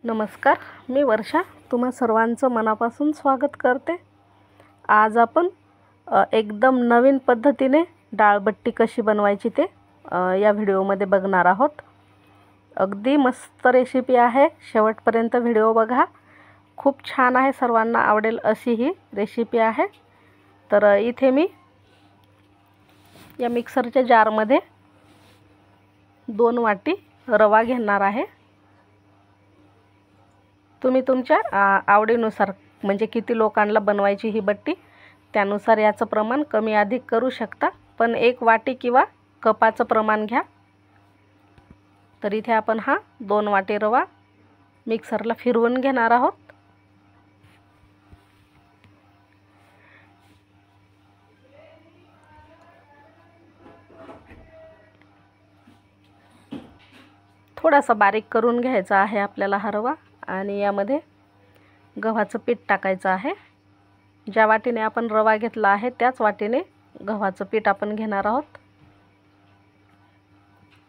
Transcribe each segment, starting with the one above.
नमस्कार, मी वर्षा तुम्हा सर्वांचं मनापासून स्वागत करते। आज आपण एकदम नवीन पद्धतीने डाळबट्टी कशी बनवायची ते या व्हिडिओमध्ये बघणार आहोत। अगदी मस्त रेसिपी आहे, शेवटपर्यंत व्हिडिओ बघा, खूप छान आहे, सर्वांना आवडेल अशी ही रेसिपी आहे। तर इथे मी या मिक्सरच्या जारमध्ये 2 वाटी रवा घेणार आहे। तुम्ही तुमच्या आवडीनुसार म्हणजे किती लोकांना बनवायची ही बट्टी त्यानुसार याचं प्रमाण कमी अधिक करू शकता, पण 1 वाटी किंवा कपाचं प्रमाण घ्या। तर इथे आपण हा 2 वाटी रवा मिक्सरला फिरवून घेणार आहोत। थोडासा बारीक करून घ्यायचा आहे आपल्याला हा रवा आणि यामध्ये गव्हाचं पीठ टाकायचं आहे। ज्या वाटीने आपण रवा घेतला आहे त्याच वाटीने गव्हाचं पीठ आपण घेणार आहोत।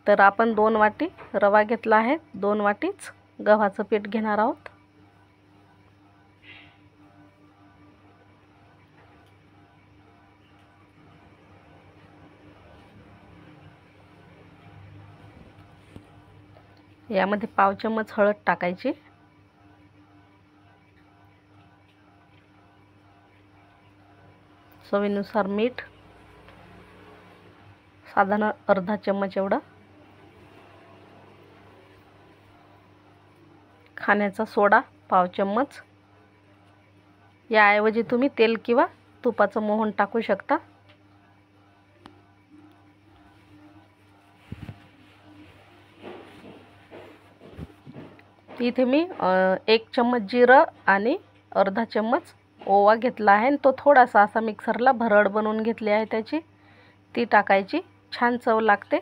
तर आपण 2 वाटी रवा घेतला आहे, 2 वाटीच गव्हाचं पीठ घेणार आहोत। यामध्ये पाव चम्मच हळद टाकायची, चवीनुसार मीठ साधारण अर्धा चम्मच एवढं, खाण्याचा सोडा पाव चम्मच, याऐवजी तुम्ही तेल किंवा तुपाचं मोहन टाकू शकता। इथे मी 1 चम्मच जिरं आणि अर्धा चम्मच ओवा घेतला आहे, तो थोडासा असा मिक्सरला भरड बनवून घेतली आहे त्याची, ती टाकायची, छान चव लागते।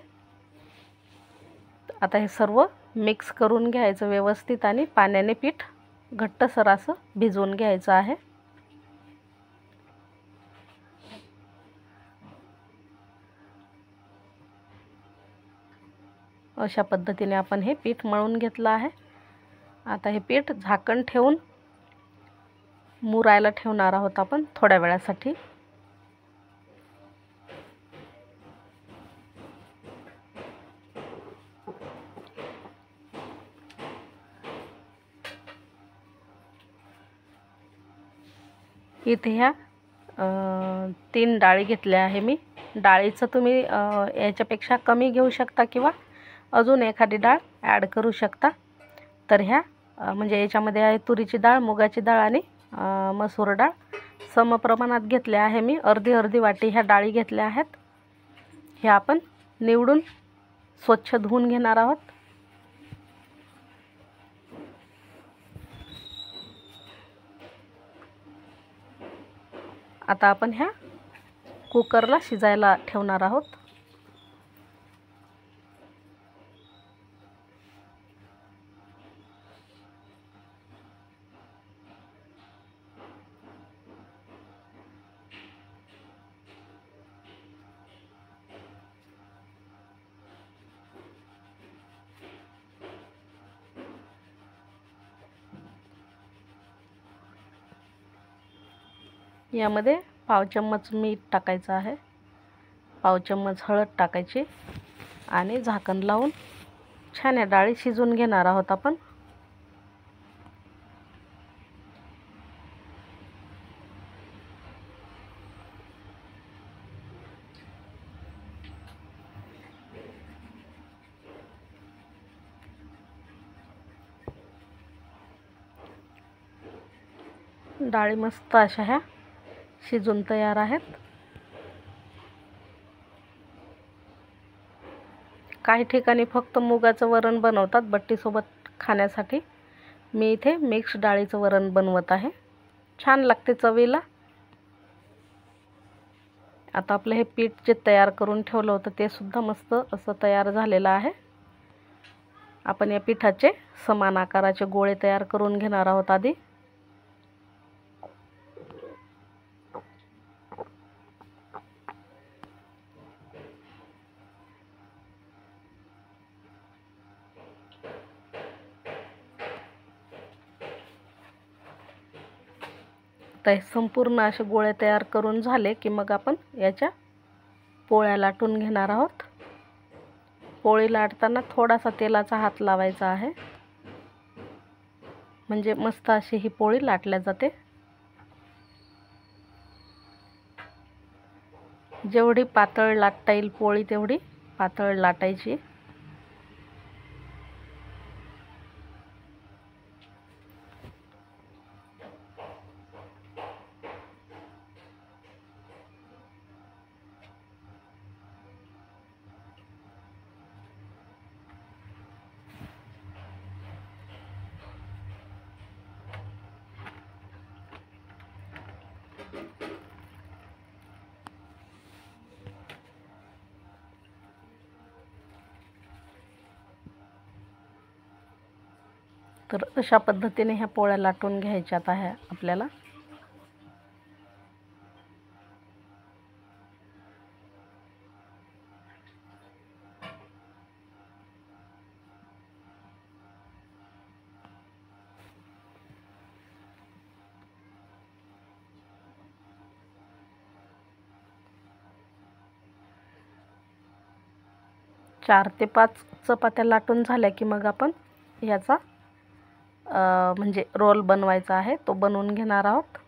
आता हे सर्व मिक्स करून घ्यायचं व्यवस्थित आणि पाण्याने पीठ घट्टसर असं भिजवून घ्यायचं आहे। अशा पद्धतीने आपण हे पीठ मळून घेतलं आहे। आता हे पीठ झाकण ठेवून मुरायला ठेवणार आहोत आपण थोड्या वेळासाठी। इथे ह्या 3 डाळी घेतल्या आहे मी। डाळीचं तुम्ही याच्यापेक्षा कमी घेऊ शकता किंवा अजून एखादी डाळ ॲड करू शकता। तर ह्या म्हणजे याच्यामध्ये आहे तुरीची डाळ, मुगाची डाळ आणि मसूर डाळ समप्रमाणात घेतल्या आहे मी। अर्धी वाटी ह्या डाळी घेतल्या आहेत। हे आपण निवडून स्वच्छ धुवून घेणार आहोत। आता आपण ह्या कुकरला शिजायला ठेवणार आहोत। यामध्ये पाव चम्मच मीठ टाकायचं आहे, पाव चम्मच हळद टाकायची आणि झाकण लावून छान या डाळी शिजवून घेणार आहोत आपण। डाळी मस्त अशा ह्या शिजून तयार आहेत। काही ठिकाणी फक्त मुगाचं वरण बनवतात बट्टीसोबत खाण्यासाठी, मी इथे मिक्स डाळीचं वरण बनवत आहे, छान लागते चवीला। आता आपलं हे पीठ जे तयार करून ठेवलं होतं ते सुद्धा मस्त असं तयार झालेलं आहे। आपण या पिठाचे समान आकाराचे गोळे तयार करून घेणार आहोत आधी। तर हे संपूर्ण असे गोळे तयार करून झाले की मग आपण याच्या पोळ्या लाटून घेणार आहोत. पोळी लाटताना थोडासा तेलाचा हात लावायचा आहे, म्हणजे मस्त अशी ही पोळी लाटल्या जाते. जेवढी पातळ लाटता येईल पोळी तेवढी पातळ लाटायची. तर अशा पद्धतीने ह्या पोळ्या लाटून घ्यायच्यात आहे आपल्याला. चार ते 5 चपात्या लाटून झाल्या की मग आपण याचा म्हणजे रोल बनवायचा आहे, तो बनवून घेणार आहोत.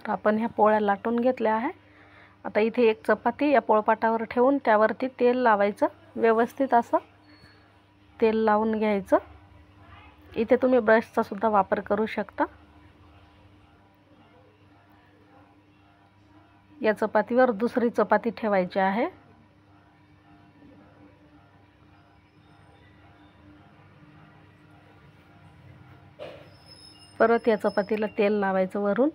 तर आपण ह्या पोळ्या लाटून घेतल्या आहे. आता इथे एक चपाती या पोळपाटावर ठेवून त्यावरती तेल लावायचं, व्यवस्थित असं तेल लावून घ्यायचं. इथे तुम्ही ब्रशचा सुद्धा वापर करू शकता. या चपातीवर दुसरी चपाती ठेवायची आहे. परत या चपातीला तेल लावायचं वरून.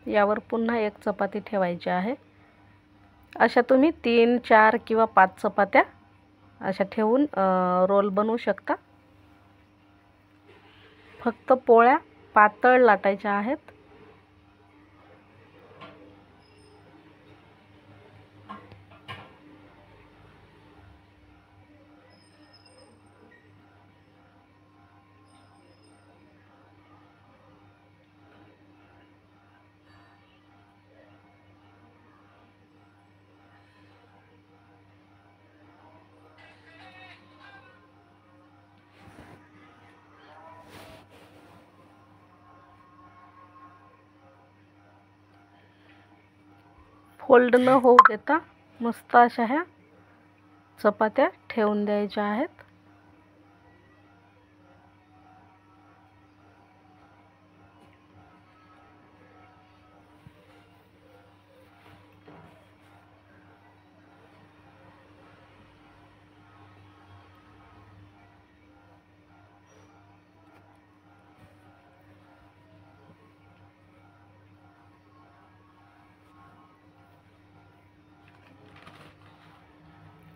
यावर पुन्हा एक चपाती ठेवायची आहे. अशा तुम्ही 3, 4 किंवा 5 चपात्या अशा ठेवून रोल बनवू शकता. फक्त पोळ्या पातळ लाटायच्या आहेत. फोल्ड न होऊ देता मस्त अशा ह्या चपात्या ठेवून द्यायच्या आहेत.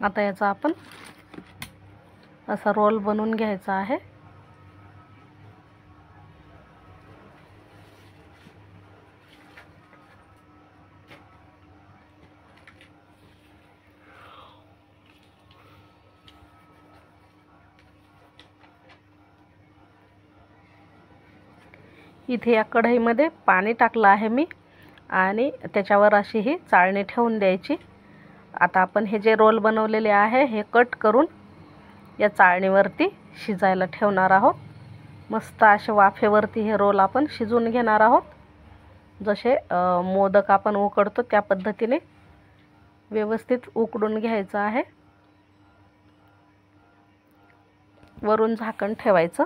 आता याचा आपण असा रोल बनवून घ्यायचा आहे. इथे या कढईमध्ये पाणी टाकलं आहे मी आणि त्याच्यावर अशी ही चाळणी ठेवून द्यायची. आता आपण हे जे रोल बनवलेले आहे हे कट करून या चाळणीवरती शिजायला ठेवणार आहोत. मस्त अशा वाफेवरती हे रोल आपण शिजवून घेणार आहोत. जसे मोदक आपण उकडतो त्या पद्धतीने व्यवस्थित उकडून घ्यायचं आहे. वरून झाकण ठेवायचं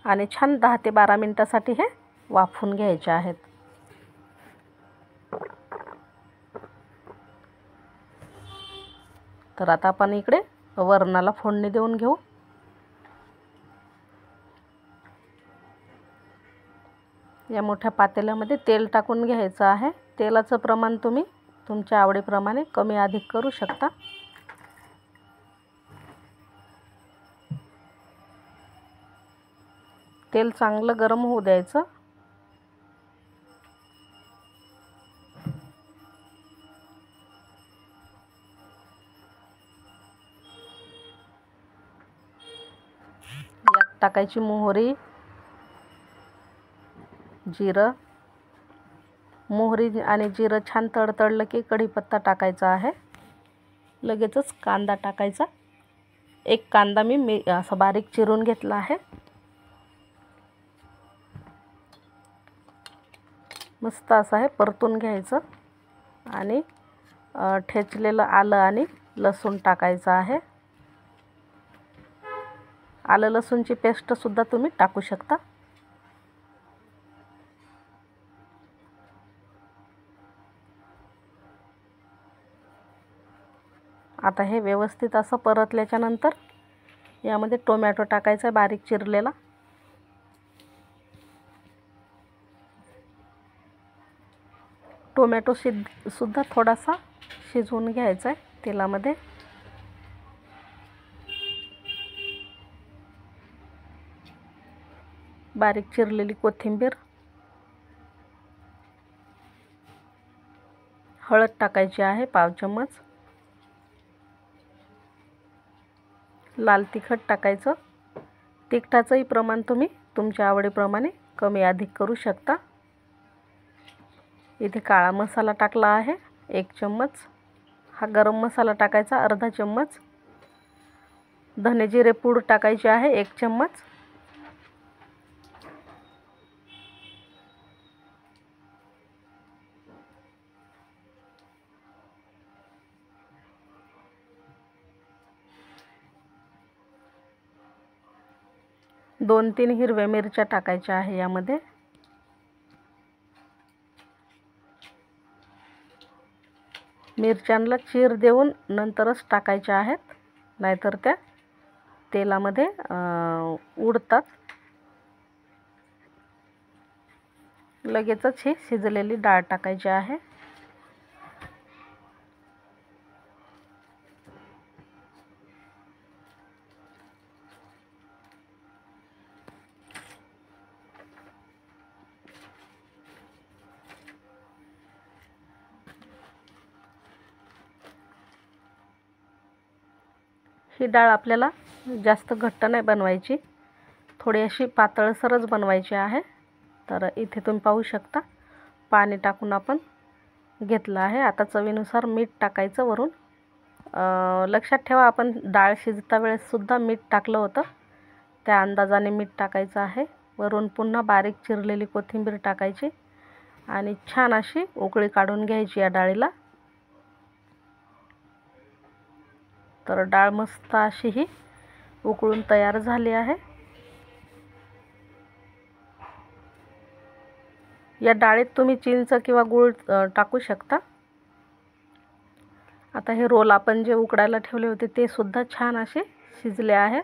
आणि छान 10 ते 12 मिनिटासाठी हे वाफवून घ्यायचे आहेत. तर आता आपण इकडे वरणाला फोडणी देऊन घेऊ. या मोठ्या पातेल्यामध्ये तेल टाकून घ्यायचं आहे. तेलाचं प्रमाण तुम्ही तुमच्या आवडीप्रमाणे कमी अधिक करू शकता. तेल चांगलं गरम होऊ द्यायचं. यात टाकायची मोहरी, जिरं. मोहरी आणि जिरं छान तडतडलं की कढीपत्ता टाकायचा आहे. लगेचच कांदा टाकायचा. एक कांदा मी असा बारीक चिरून घेतला आहे. मस्त असं हे परतून घ्यायचं आणि ठेचलेलं आलं आणि लसूण टाकायचं आहे. आलं लसूणची पेस्ट सुद्धा तुम्ही टाकू शकता. आता हे व्यवस्थित असं परतल्याच्या नंतर यामध्ये टोमॅटो टाकायचा बारीक चिरलेला. टोमॅटो सुद्धा थोडासा शिजवून घ्यायचा आहे तेलामध्ये. बारीक चिरलेली कोथिंबीर, हळद टाकायची आहे 1/2 चम्मच, लाल तिखट टाकायचं. तिखटाचंही प्रमाण तुम्ही तुमच्या आवडीप्रमाणे कमी अधिक करू शकता. इथे काळा मसाला टाकला आहे 1 चम्मच. हा गरम मसाला टाकायचा अर्धा चम्मच. धने जिरे पूड टाकायची आहे 1 चम्मच. दोन 3 हिरव्या मिरच्या टाकायच्या आहे यामध्ये. मिरच्यांना चीर देऊन नंतरच टाकायच्या आहेत, नाहीतर त्या तेलामध्ये उडतात. लगेचच ही शिजलेली डाळ टाकायची आहे. ही डाळ आपल्याला जास्त घट्ट नाही बनवायची, थोडी अशी पातळसरच बनवायची आहे. तर इथे तुम्ही पाहू शकता पाणी टाकून आपण घेतलं आहे. आता चवीनुसार मीठ टाकायचं वरून. लक्षात ठेवा आपण डाळ शिजता वेळेस सुद्धा मीठ टाकलं होतं, त्या अंदाजाने मीठ टाकायचं आहे. वरून पुन्हा बारीक चिरलेली कोथिंबीर टाकायची आणि छान अशी उकळी काढून घ्यायची या डाळीला. तर डाळ मस्त अशी ही उकळून तयार झाली आहे. या डाळीत तुम्ही चिंच किंवा गूळ टाकू शकता. आता हे रोल आपण जे उकडायला ठेवले होते ते सुद्धा छान असे शिजले आहेत.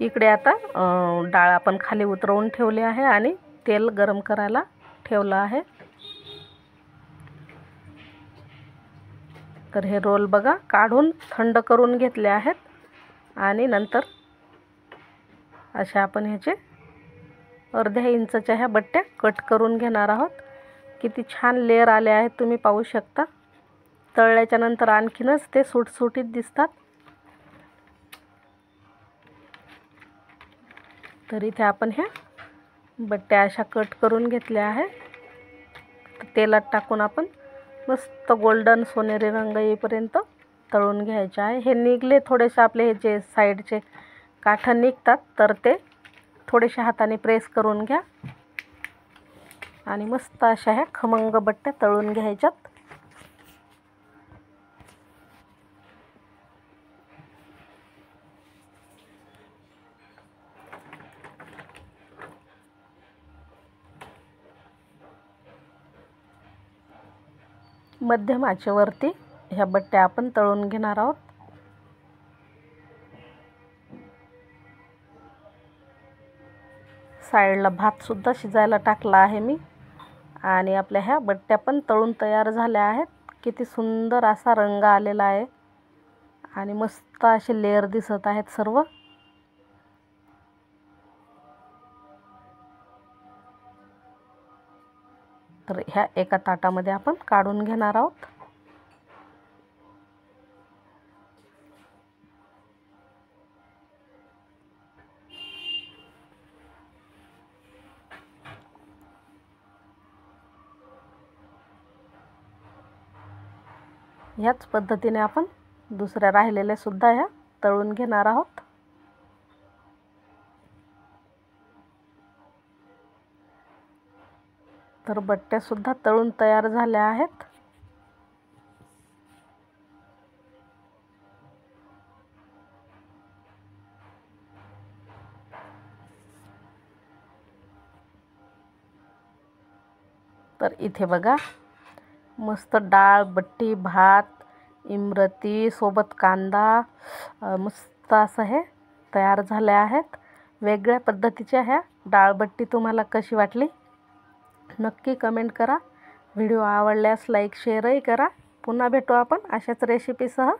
इकडे आता डाळ आपण खाली उतरवून ठेवली आहे आणि तेल गरम करायला ठेवलं आहे. तर हे रोल बघा काढून थंड करून घेतले आहेत आणि नंतर अशा आपण ह्याचे अर्ध्या इंचाच्या ह्या बट्ट्या कट करून घेणार आहोत. किती छान लेयर आले आहेत तुम्ही पाहू शकता. तळल्याच्या नंतर आणखीनच ते सुटसुटीत दिसतात. तर इथे आपण ह्या बट्ट्या अशा कट करून घेतल्या आहेत. तेलात टाकून आपण मस्त गोल्डन सोनेरी रंग येईपर्यंत तळून घ्यायचे आहे. हे निघले थोडेसे आपले हे जे साईडचे काठ निघतात तर ते थोडेसे हाताने प्रेस करून घ्या आणि मस्त अशा ह्या खमंग बट्ट्या तळून घ्यायच्यात. मध्यम आचेवरती ह्या बट्ट्या आपण तळून घेणार आहोत. साईडला भात सुद्धा शिजायला टाकला आहे मी आणि आपल्या ह्या बट्ट्या पण तळून तयार झाल्या आहेत. किती सुंदर असा रंग आलेला आहे आणि मस्त असे लेयर दिसत आहेत सर्व. तर ह्या एका ताटामध्ये आपण काढून घेणार आहोत. ह्याच पद्धतीने आपण दुसऱ्या राहिलेल्या सुद्धा ह्या तळून घेणार आहोत. तर बट्ट्या सुद्धा तळून तयार झाल्या आहेत. तर इथे बघा मस्त डाळ बट्टी भात इमरती सोबत कांदा मस्त असं हे तयार झाले आहेत. वेगळ्या पद्धतीच्या ह्या डाळबट्टी तुम्हाला कशी वाटली नक्की कमेंट करा. व्हिडिओ आवडल्यास लाईक शेअरही करा. पुन्हा भेटू आपण अशाच रेसिपीसह.